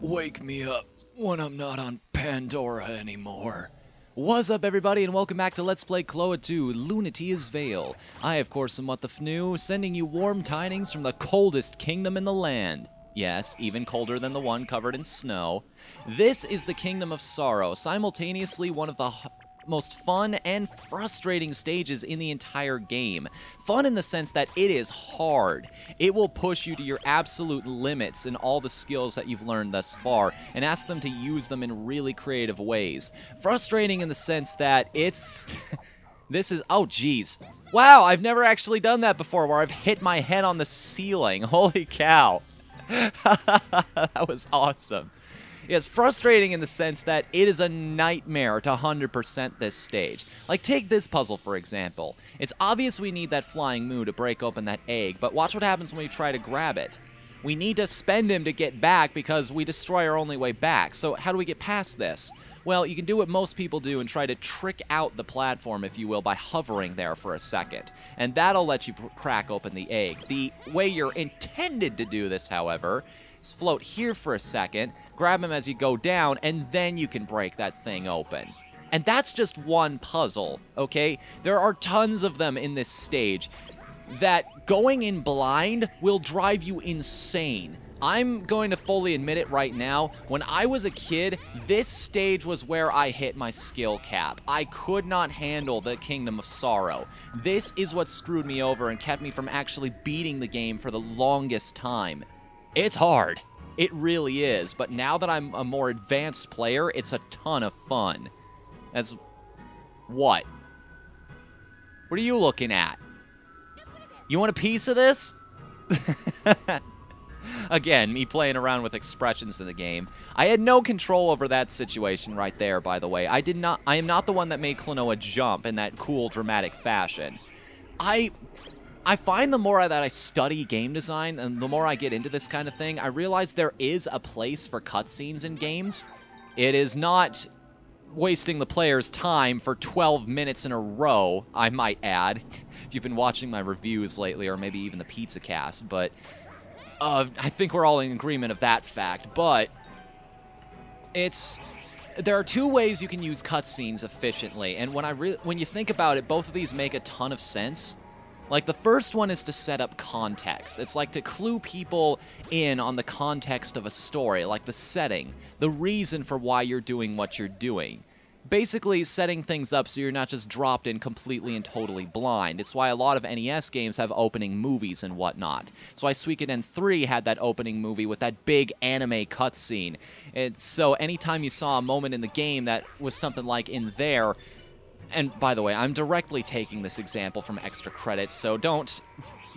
Wake me up when I'm not on Pandora anymore. What's up, everybody, and welcome back to Let's Play Klonoa 2, Lunatia's Veil. I, of course, am Whatthefnu, sending you warm tidings from the coldest kingdom in the land. Yes, even colder than the one covered in snow. This is the Kingdom of Sorrow, simultaneously one of the most fun and frustrating stages in the entire game. Fun in the sense that it is hard. It will push you to your absolute limits in all the skills that you've learned thus far, and ask them to use them in really creative ways. Frustrating in the sense that it's... this is... oh, jeez. Wow, I've never actually done that before, where I've hit my head on the ceiling. Holy cow. That was awesome. It's frustrating in the sense that it is a nightmare to 100% this stage. Like, take this puzzle, for example. It's obvious we need that flying moo to break open that egg, but watch what happens when we try to grab it. We need to spend him to get back because we destroy our only way back. So how do we get past this? Well, you can do what most people do and try to trick out the platform, if you will, by hovering there for a second. And that'll let you crack open the egg. The way you're intended to do this, however, is float here for a second, grab him as you go down, and then you can break that thing open. And that's just one puzzle, okay? There are tons of them in this stage that going in blind will drive you insane. I'm going to fully admit it right now. When I was a kid, this stage was where I hit my skill cap. I could not handle the Kingdom of Sorrow. This is what screwed me over and kept me from actually beating the game for the longest time. It's hard. It really is. But now that I'm a more advanced player, it's a ton of fun. That's... what? What are you looking at? You want a piece of this? Again, me playing around with expressions in the game. I had no control over that situation right there, by the way. I am not the one that made Klonoa jump in that cool, dramatic fashion. I find the more that I study game design and the more I get into this kind of thing, I realize there is a place for cutscenes in games. It is not wasting the player's time for 12 minutes in a row, I might add, if you've been watching my reviews lately, or maybe even the Pizza Cast, but I think we're all in agreement of that fact. But there are two ways you can use cutscenes efficiently, and when you think about it, both of these make a ton of sense. Like, the first one is to set up context. It's like to clue people in on the context of a story, like the setting, the reason for why you're doing what you're doing. Basically, setting things up so you're not just dropped in completely and totally blind. It's why a lot of NES games have opening movies and whatnot. It's why Suikoden 3 had that opening movie with that big anime cutscene. So anytime you saw a moment in the game that was something like in there... and by the way, I'm directly taking this example from Extra Credits, so don't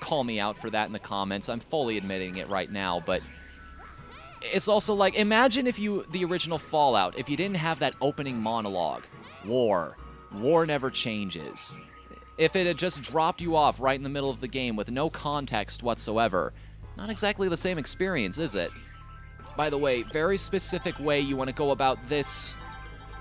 call me out for that in the comments. I'm fully admitting it right now, but it's also like, imagine if the original Fallout, if you didn't have that opening monologue. War never changes. If it had just dropped you off right in the middle of the game with no context whatsoever, not exactly the same experience, is it? By the way, very specific way you want to go about this.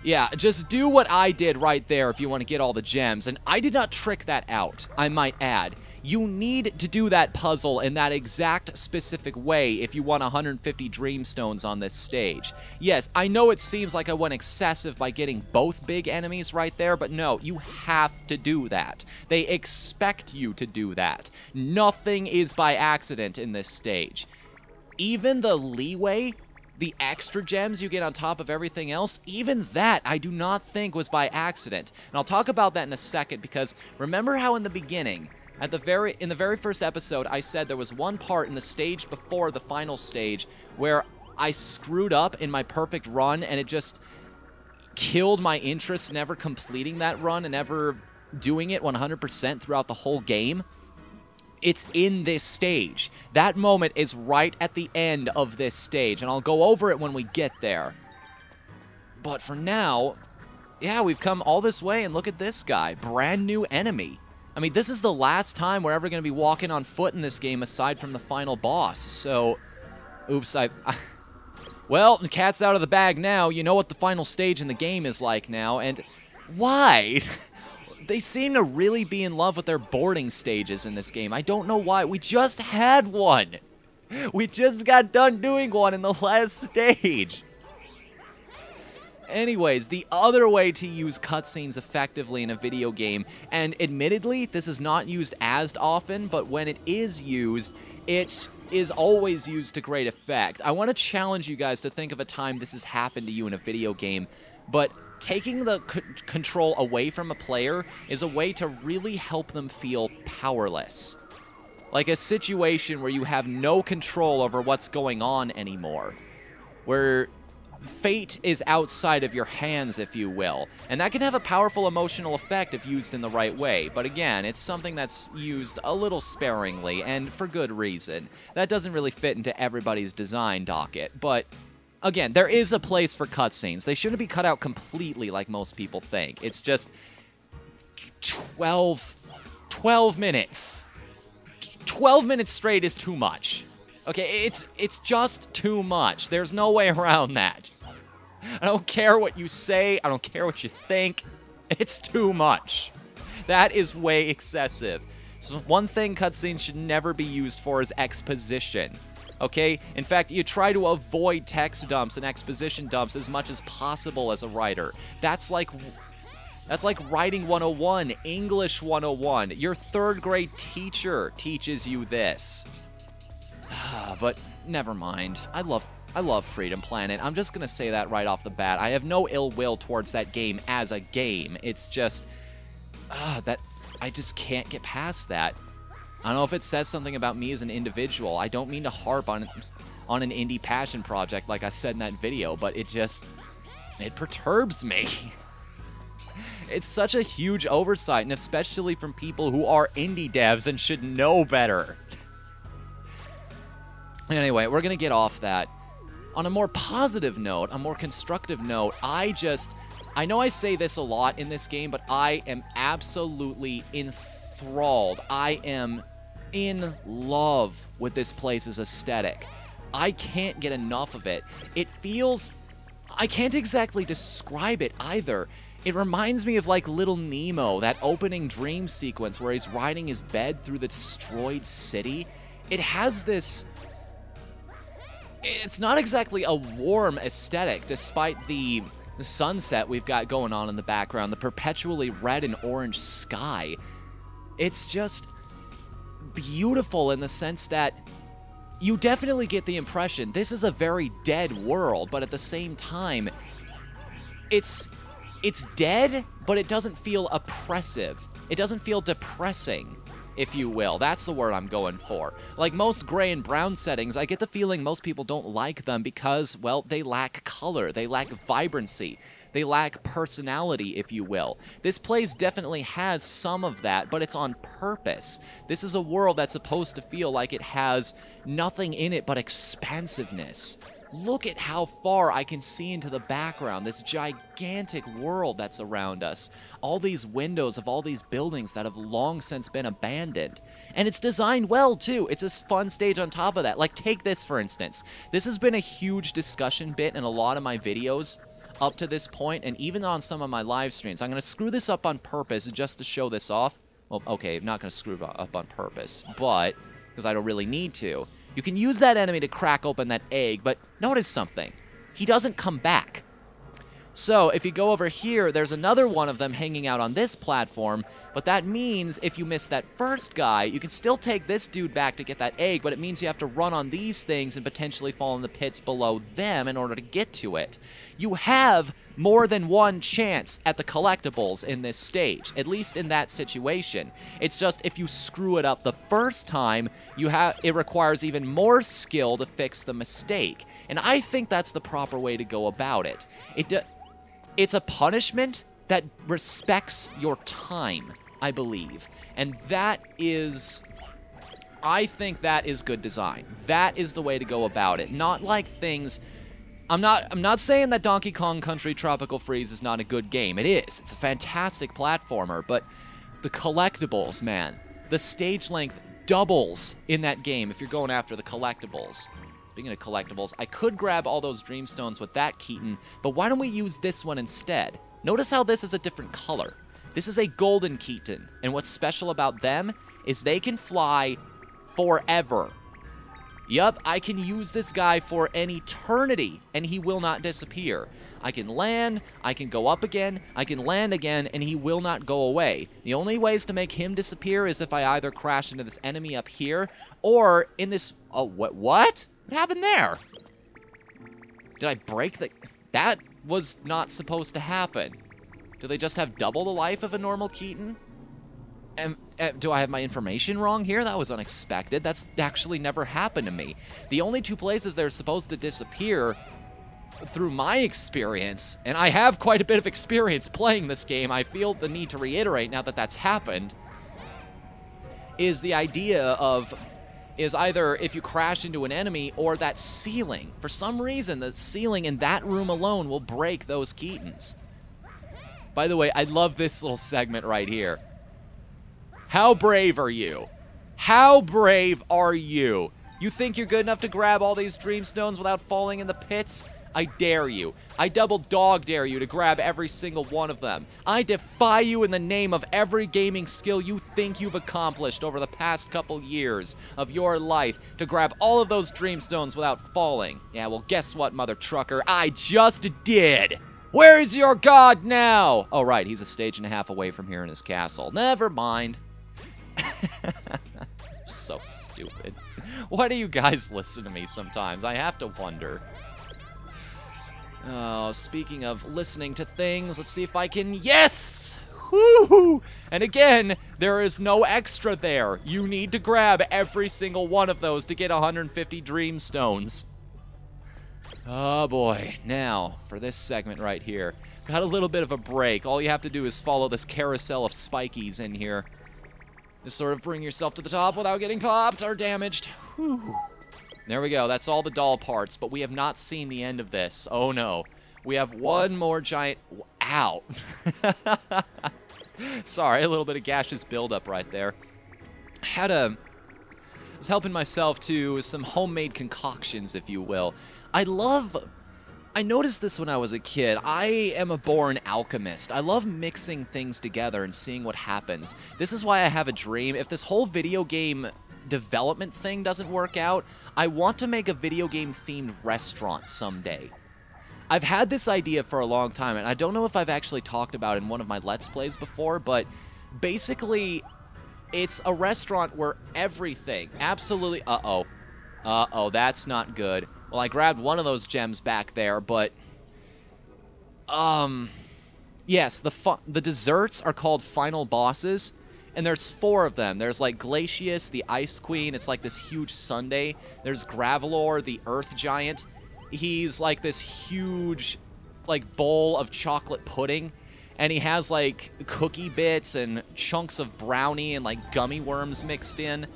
Yeah, just do what I did right there if you want to get all the gems, and I did not trick that out, I might add. You need to do that puzzle in that exact specific way if you want 150 Dreamstones on this stage. Yes, I know it seems like I went excessive by getting both big enemies right there, but no, you have to do that. They expect you to do that. Nothing is by accident in this stage. Even the leeway the extra gems you get on top of everything else, even that I do not think was by accident. And I'll talk about that in a second, because remember how in the beginning, in the very first episode, I said there was one part in the stage before the final stage where I screwed up in my perfect run, and it just killed my interest in ever completing that run and ever doing it 100% throughout the whole game? It's in this stage. That moment is right at the end of this stage, and I'll go over it when we get there. But for now, yeah, we've come all this way, and look at this guy. Brand new enemy. I mean, this is the last time we're ever going to be walking on foot in this game aside from the final boss, so... Oops, well, the cat's out of the bag now. You know what the final stage in the game is like now, and why? They seem to really be in love with their boarding stages in this game. I don't know why. We just had one. We just got done doing one in the last stage. Anyways, the other way to use cutscenes effectively in a video game, and admittedly, this is not used as often, but when it is used, it is always used to great effect. I want to challenge you guys to think of a time this has happened to you in a video game, but taking the control away from a player is a way to really help them feel powerless. Like a situation where you have no control over what's going on anymore, where fate is outside of your hands, if you will. And that can have a powerful emotional effect if used in the right way. But again, it's something that's used a little sparingly, and for good reason. That doesn't really fit into everybody's design docket. But again, there is a place for cutscenes. They shouldn't be cut out completely like most people think. It's just 12 minutes. 12 minutes straight is too much. Okay, it's just too much. There's no way around that. I don't care what you say. I don't care what you think. It's too much. That is way excessive. So one thing cutscenes should never be used for is exposition. Okay? In fact, you try to avoid text dumps and exposition dumps as much as possible as a writer. That's like writing 101, English 101. Your third grade teacher teaches you this. But never mind. I love Freedom Planet. I'm just gonna say that right off the bat. I have no ill will towards that game as a game. It's just that I just can't get past that. I don't know if it says something about me as an individual. I don't mean to harp on an indie passion project like I said in that video, but it perturbs me. It's such a huge oversight, and especially from people who are indie devs and should know better. Anyway, we're gonna get off that. On a more positive note, a more constructive note, I know I say this a lot in this game, but I am absolutely enthralled. I am in love with this place's aesthetic. I can't get enough of it. It feels... I can't exactly describe it either. It reminds me of, like, Little Nemo, that opening dream sequence where he's riding his bed through the destroyed city. It has this... It's not exactly a warm aesthetic, despite the sunset we've got going on in the background, the perpetually red and orange sky. It's just beautiful in the sense that you definitely get the impression this is a very dead world, but at the same time, it's dead, but it doesn't feel oppressive. It doesn't feel depressing, if you will. That's the word I'm going for. Like most gray and brown settings, I get the feeling most people don't like them because, well, they lack color, they lack vibrancy, they lack personality, if you will. This place definitely has some of that, but it's on purpose. This is a world that's supposed to feel like it has nothing in it but expansiveness. Look at how far I can see into the background, this gigantic world that's around us. All these windows of all these buildings that have long since been abandoned. And it's designed well, too. It's a fun stage on top of that. Like, take this, for instance. This has been a huge discussion bit in a lot of my videos up to this point, and even on some of my live streams. I'm going to screw this up on purpose just to show this off. Well, okay, I'm not going to screw it up on purpose, but, because I don't really need to. You can use that enemy to crack open that egg, but notice something. He doesn't come back. So if you go over here, there's another one of them hanging out on this platform, but that means if you miss that first guy, you can still take this dude back to get that egg, but it means you have to run on these things and potentially fall in the pits below them in order to get to it. You have more than one chance at the collectibles in this stage, at least in that situation. It's just if you screw it up the first time, it requires even more skill to fix the mistake. And I think that's the proper way to go about it. It's a punishment that respects your time, I believe. And I think that is good design. That is the way to go about it. Not like things... I'm not saying that Donkey Kong Country Tropical Freeze is not a good game. It is. It's a fantastic platformer, but the collectibles, man. The stage length doubles in that game if you're going after the collectibles. Speaking of collectibles, I could grab all those Dreamstones with that Keaton, but why don't we use this one instead? Notice how this is a different color. This is a golden Keaton, and what's special about them is they can fly forever. Yup, I can use this guy for an eternity, and he will not disappear. I can land, I can go up again, I can land again, and he will not go away. The only ways to make him disappear is if I either crash into this enemy up here, or in this... Oh, what? What happened there? Did I break the... That was not supposed to happen. Do they just have double the life of a normal Keaton? Do I have my information wrong here? That was unexpected. That's actually never happened to me. The only two places they're supposed to disappear, through my experience, and I have quite a bit of experience playing this game, I feel the need to reiterate now that that's happened, is the idea of... is either if you crash into an enemy or that ceiling. For some reason, the ceiling in that room alone will break those Keatons. By the way, I love this little segment right here. How brave are you? How brave are you? You think you're good enough to grab all these Dreamstones without falling in the pits? I dare you. I double dog dare you to grab every single one of them. I defy you in the name of every gaming skill you think you've accomplished over the past couple years of your life to grab all of those Dreamstones without falling. Yeah, well, guess what, mother trucker? I just did! Where's your god now? Oh, right, he's a stage and a half away from here in his castle. Never mind. So stupid. Why do you guys listen to me sometimes? I have to wonder. Oh, speaking of listening to things, let's see if I can... Yes! Woohoo! And again, there is no extra there. You need to grab every single one of those to get 150 Dreamstones. Oh boy. Now, for this segment right here. Got a little bit of a break. All you have to do is follow this carousel of spikies in here. Just sort of bring yourself to the top without getting popped or damaged. Whew. There we go. That's all the doll parts, but we have not seen the end of this. Oh no. We have one more giant... Ow. Sorry, a little bit of gaseous buildup right there. I was helping myself to some homemade concoctions, if you will. I noticed this when I was a kid. I am a born alchemist. I love mixing things together and seeing what happens. This is why I have a dream. If this whole video game development thing doesn't work out, I want to make a video game themed restaurant someday. I've had this idea for a long time, and I don't know if I've actually talked about it in one of my Let's Plays before, but basically, it's a restaurant where everything, absolutely, uh-oh, that's not good. Well, I grabbed one of those gems back there, but, yes, the desserts are called final bosses, and there's 4 of them. There's, like, Glacius, the Ice Queen. It's like this huge sundae. There's Gravelor, the Earth Giant. He's, like, this huge, like, bowl of chocolate pudding, and he has, like, cookie bits and chunks of brownie and, like, gummy worms mixed in.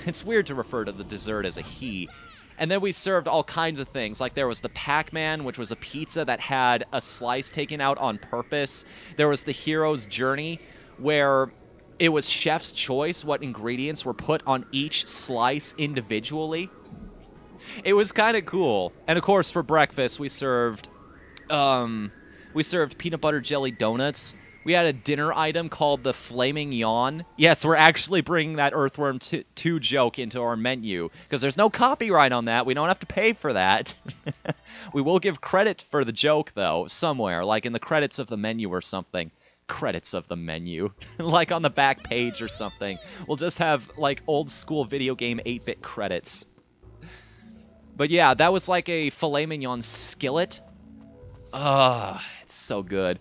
It's weird to refer to the dessert as a he. And then we served all kinds of things, like there was the Pac-Man, which was a pizza that had a slice taken out on purpose. There was the Hero's Journey, where it was chef's choice what ingredients were put on each slice individually. It was kind of cool. And of course, for breakfast, we served peanut butter jelly donuts We had a dinner item called the Flaming Yawn. Yes, we're actually bringing that Earthworm 2 joke into our menu, because there's no copyright on that. We don't have to pay for that. We will give credit for the joke, though, somewhere, like in the credits of the menu or something. Credits of the menu. Like on the back page or something. We'll just have, like, old-school video game 8-bit credits. But yeah, that was like a filet mignon skillet. It's so good.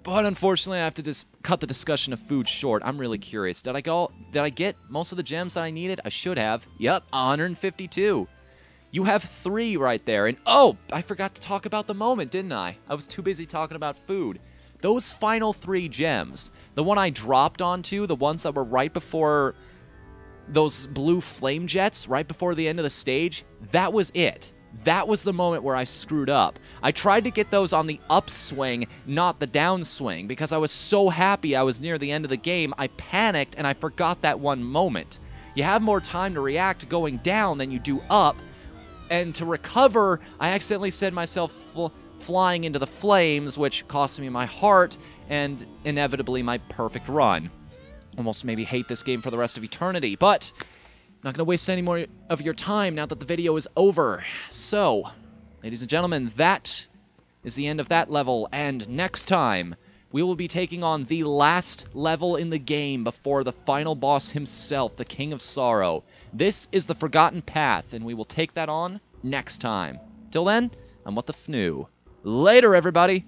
But unfortunately, I have to just cut the discussion of food short. I'm really curious. Did I get most of the gems that I needed? I should have. Yep, 152. You have 3 right there. And oh, I forgot to talk about the moment, didn't I? I was too busy talking about food. Those final 3 gems, the one I dropped onto, the ones that were right before those blue flame jets, right before the end of the stage, that was it. That was the moment where I screwed up. I tried to get those on the upswing, not the downswing, because I was so happy I was near the end of the game, I panicked and I forgot that one moment. You have more time to react going down than you do up, and to recover, I accidentally sent myself flying into the flames, which cost me my heart and inevitably my perfect run. Almost made me hate this game for the rest of eternity, but I'm not going to waste any more of your time now that the video is over. So, ladies and gentlemen, that is the end of that level, and next time, we will be taking on the last level in the game before the final boss himself, the King of Sorrow. This is the Forgotten Path, and we will take that on next time. Till then, I'm Whatthefnu. Later, everybody!